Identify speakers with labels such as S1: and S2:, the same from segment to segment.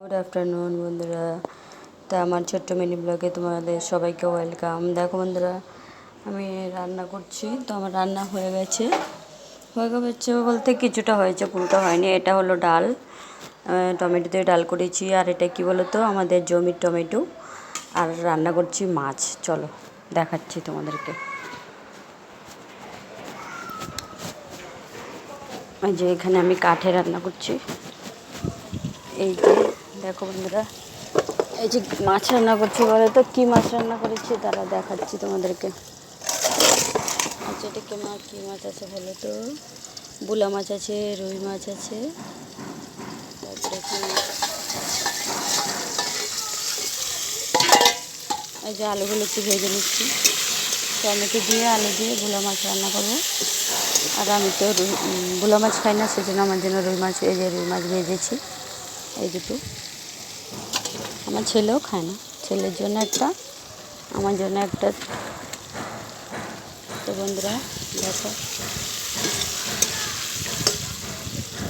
S1: Good afternoon বন্ধুরা। তা আমার ছোট্ট মিনি ব্লগে তোমাদের সবাইকে ওয়েলকাম। দেখো বন্ধুরা, আমি রান্না করছি। তো আমার রান্না হয়ে গেছে বলতে কিছুটা হয়েছে, পুরোটা হয়নি। এটা হলো ডাল, টমেটো দিয়ে ডাল করেছি। আর এটা কি বলো তো, আমাদের জমির টমেটো। আর রান্না করছি মাছ। চলো দেখাচ্ছি তোমাদেরকে। এই যে এখানে আমি কাঠে রান্না করছি। এই যে দেখো বন্ধুরা, এই যে মাছ রান্না করছি। বলে তো কী মাছ রান্না করেছি তারা দেখাচ্ছি তোমাদেরকে। আচ্ছা, এটা কী মাছ আছে বলো তো? বুলা মাছ আছে, রুই মাছ আছে। তারপরে এই যে আলুগুলো একটু ভেজে নিচ্ছি। টমেটো দিয়ে আলু দিয়ে বুলা মাছ রান্না করবো। আর আমি তো বুলা মাছ খাই না, সেজন্য আমার জন্য রুই মাছ, এই যে রুই মাছ ভেজেছি এই দুটো। আমার ছেলেও খায় না, ছেলের জন্য একটা, আমার জন্য একটা। তো বন্ধুরা দেখো,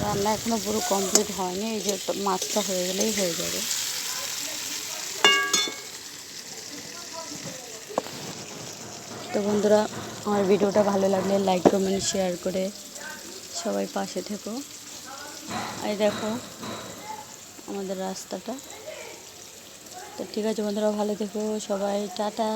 S1: রান্না এখনও পুরো কমপ্লিট হয়নি। এই যে মাছটা হয়ে গেলেই হয়ে যাবে। তো বন্ধুরা, আমার ভিডিওটা ভালো লাগলে লাইক কমেন্ট শেয়ার করে সবাই পাশে থেকো। এই দেখো আমাদের রাস্তাটা। তো ঠিক আছে বন্ধুরা, ভালো থেকো সবাই, টাটা।